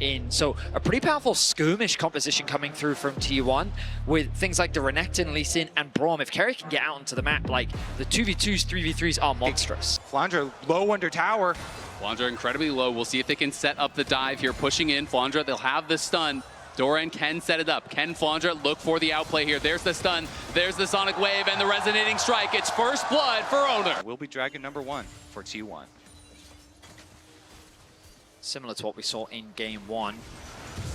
in. So a pretty powerful skirmish composition coming through from T1 with things like the Renekton, Lee Sin, and Braum. If Keria can get out onto the map, like the 2v2s, 3v3s are monstrous. Flandre low under tower. Flandre incredibly low. We'll see if they can set up the dive here. Pushing in, Flandre, they'll have the stun. Doran can set it up. Can Flandre look for the outplay here? There's the stun, there's the Sonic Wave, and the resonating strike. It's first blood for Owner. Will be dragon number 1 for T1. Similar to what we saw in game 1.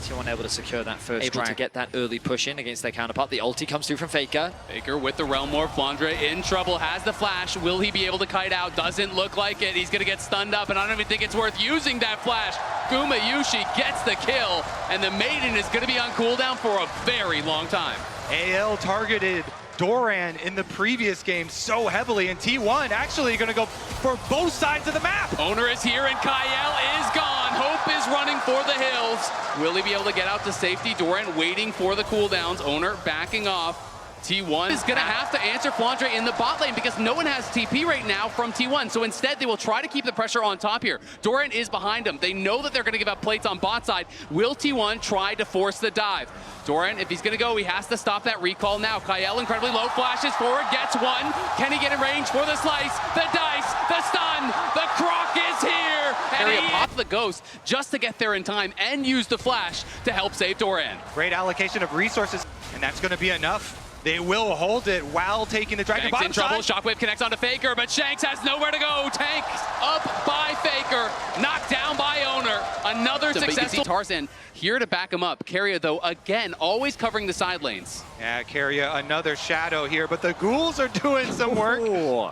T1 able to secure that first Able to get that early push in against their counterpart. The ulti comes through from Faker. Faker with the Realm Morph. Flandre in trouble, has the flash. Will he be able to kite out? Doesn't look like it. He's gonna get stunned up, and I don't even think it's worth using that flash. Gumayusi gets the kill, and the Maiden is gonna be on cooldown for a very long time. AL targeted Doran in the previous game so heavily, and T1 actually gonna go for both sides of the map. Owner is here, and Kyle is gone. Hope is running for the hills. Will he be able to get out to safety? Doran waiting for the cooldowns. Owner backing off. T1 is going to have to answer Flandre in the bot lane because no one has TP right now from T1. So instead, they will try to keep the pressure on top here. Doran is behind him. They know that they're going to give up plates on bot side. Will T1 try to force the dive? Doran, if he's going to go, he has to stop that recall now. Kyle incredibly low, flashes forward, gets one. Can he get in range for the slice? The dice, the stun, the croc is here. And he popped the ghost just to get there in time and use the flash to help save Doran. Great allocation of resources, and that's going to be enough. They will hold it while taking the dragon. Shanks in trouble. Shockwave connects onto Faker, but Shanks has nowhere to go. Tank up by Faker, knocked down by Owner. Another successful. Tarzan here to back him up. Keria, though, again, always covering the side lanes. Yeah, Keria, another shadow here, but the ghouls are doing some work. Ooh.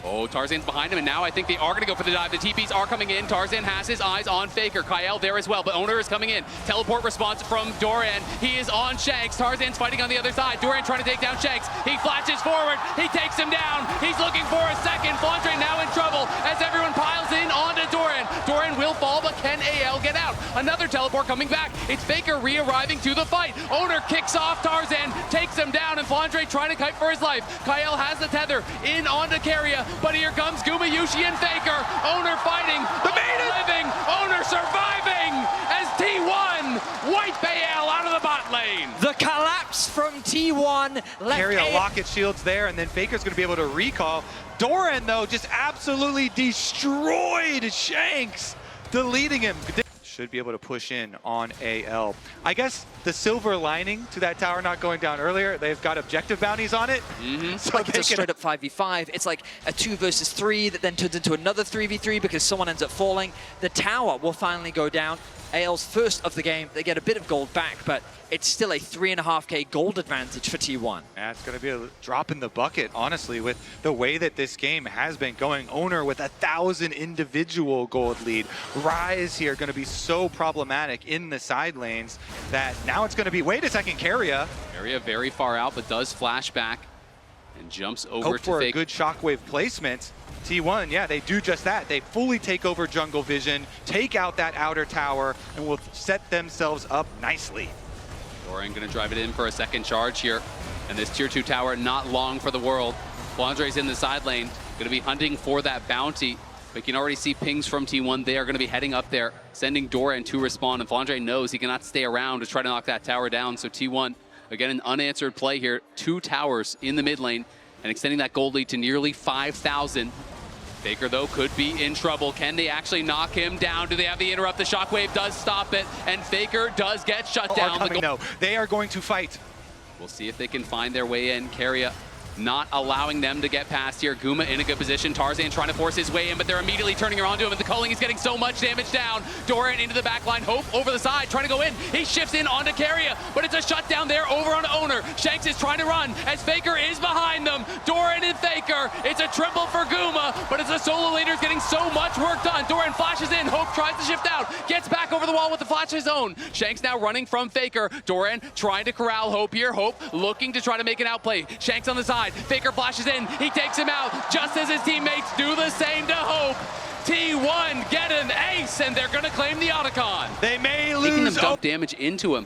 Oh, Tarzan's behind him, and now I think they are going to go for the dive. The TPs are coming in. Tarzan has his eyes on Faker. Kyle there as well, but Owner is coming in. Teleport response from Doran. He is on Shanks. Tarzan's fighting on the other side. Doran trying to take down Shanks. He flashes forward. He takes him down. He's looking for a second. Flandre now in trouble as everyone piles in onto Doran. Doran will fall, but can AL get out? Another teleport coming back. It's Faker re-arriving to the fight. Owner kicks off Tarzan, takes him down, and Flandre trying to kite for his life. Kyle has the tether in onto Keria. But here comes Gumayusi and Faker. Owner fighting. The Maiden living. Owner surviving as T1 wipe AL out of the bot lane. The collapse from T1. Keria locket shields there, and then Faker's going to be able to recall. Doran, though, just absolutely destroyed Shanks, deleting him. Should be able to push in on AL. I guess the silver lining to that tower not going down earlier, they've got objective bounties on it. So like it's a straight up 5v5. It's like a 2 versus 3 that then turns into another 3v3 because someone ends up falling. The tower will finally go down. AL's first of the game. They get a bit of gold back, but it's still a 3.5k gold advantage for T1. Yeah, it's going to be a drop in the bucket, honestly, with the way that this game has been going. Owner with 1,000 individual gold lead. Rise here going to be so problematic in the side lanes that now it's going to be, wait a second, Keria. Keria very far out, but does flash back and jumps over Hope to for Faker. a good shockwave placement. T1, yeah, they do just that. They fully take over jungle vision, take out that outer tower, and will set themselves up nicely. Doran gonna drive it in for a second charge here. And this tier 2 tower, not long for the world. Flandre's in the side lane, gonna be hunting for that bounty. We can already see pings from T1. They are gonna be heading up there, sending Doran to respawn. And Flandre knows he cannot stay around to try to knock that tower down. So T1, again, an unanswered play here. 2 towers in the mid lane and extending that gold lead to nearly 5,000. Faker, though, could be in trouble. Can they actually knock him down? Do they have the interrupt? The shockwave does stop it, and Faker does get shut down. No, they are going to fight. We'll see if they can find their way in. Keria not allowing them to get past here. Guma in a good position. Tarzan trying to force his way in, but they're immediately turning around to him, and the culling is getting so much damage down. Doran into the back line. Hope over the side, trying to go in. He shifts in onto Keria, but it's a shutdown there over on Owner. Shanks is trying to run as Faker is behind them. Doran and Faker. It's a triple for Guma, but it's the solo leaders getting so much work done. Doran flashes in. Hope tries to shift out. Gets back over the wall with the flash of his own. Shanks now running from Faker. Doran trying to corral Hope here. Hope looking to try to make an outplay. Shanks on the side. Faker flashes in. He takes him out just as his teammates do the same to Hope. T1 get an ace, and they're going to claim the Otacon. They may Taking them lose. dump damage into him.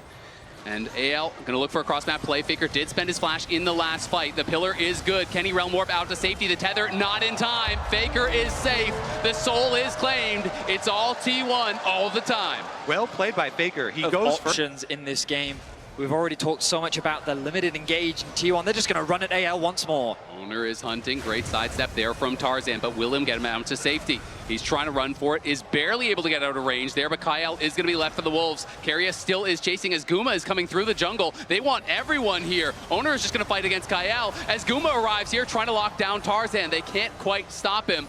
And AL gonna look for a cross-map play. Faker did spend his flash in the last fight. The pillar is good. Kenny Realm Warp out to safety. The tether not in time. Faker is safe. The soul is claimed. It's all T1 all the time. Well played by Faker. He Of goes options in this game. We've already talked so much about the limited engage in T1. They're just going to run at AL once more. Owner is hunting. Great sidestep there from Tarzan, but will him get him out to safety. He's trying to run for it, is barely able to get out of range there, but Kyle is going to be left for the Wolves. Keria still is chasing as Guma is coming through the jungle. They want everyone here. Owner is just going to fight against Kyle as Guma arrives here trying to lock down Tarzan. They can't quite stop him.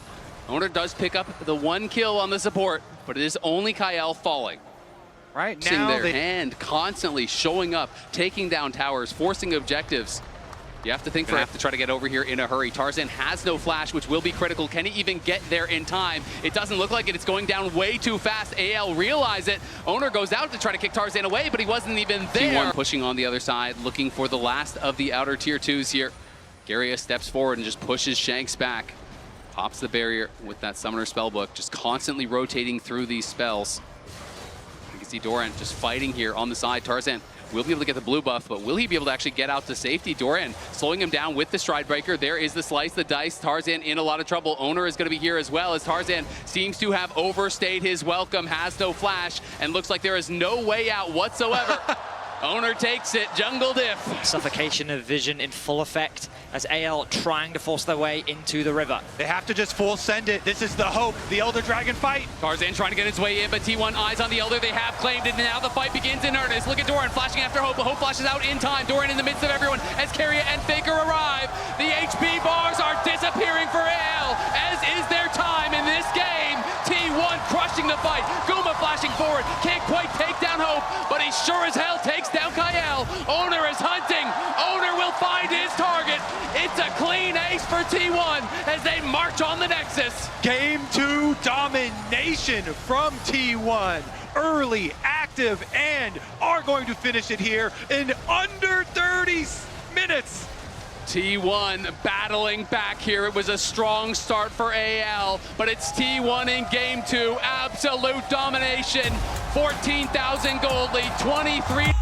Owner does pick up the 1 kill on the support, but it is only Kyle falling. right Now now. and constantly showing up, taking down towers, forcing objectives. You have to think for have to try to get over here in a hurry. Tarzan has no flash, which will be critical. Can he even get there in time? It doesn't look like it. It's going down way too fast. AL realize it. Owner goes out to try to kick Tarzan away, but he wasn't even there. T1 pushing on the other side, looking for the last of the outer tier 2s here. Garia steps forward and just pushes Shanks back. Pops the barrier with that Summoner Spellbook, just constantly rotating through these spells. You can see Doran just fighting here on the side. Tarzan will be able to get the blue buff, but will he be able to actually get out to safety? Doran slowing him down with the Stride Breaker. There is the slice, the dice. Tarzan in a lot of trouble. Owner is going to be here as well, as Tarzan seems to have overstayed his welcome, has no flash, and looks like there is no way out whatsoever. Owner takes it, jungle diff. Suffocation of vision in full effect as AL trying to force their way into the river. They have to just full send it. This is the hope, the Elder Dragon fight. Tarzan trying to get his way in, but T1 eyes on the Elder. They have claimed it, and now the fight begins in earnest. Look at Doran flashing after Hope, but Hope flashes out in time. Doran in the midst of everyone as Keria and Faker arrive. The HP bars are disappearing for AL, as is their time in this game. T1 crushing the fight. Guma flashing forward, can't quite take down Hope, but he sure as hell takes down Kyle. Owner is hunting. Owner will find his target. It's a clean ace for T1 as they march on the Nexus. Game 2 domination from T1. Early, active, and are going to finish it here in under 30 minutes. T1 battling back here. It was a strong start for AL, but it's T1 in game 2. Absolute domination. 14,000 gold lead, 23.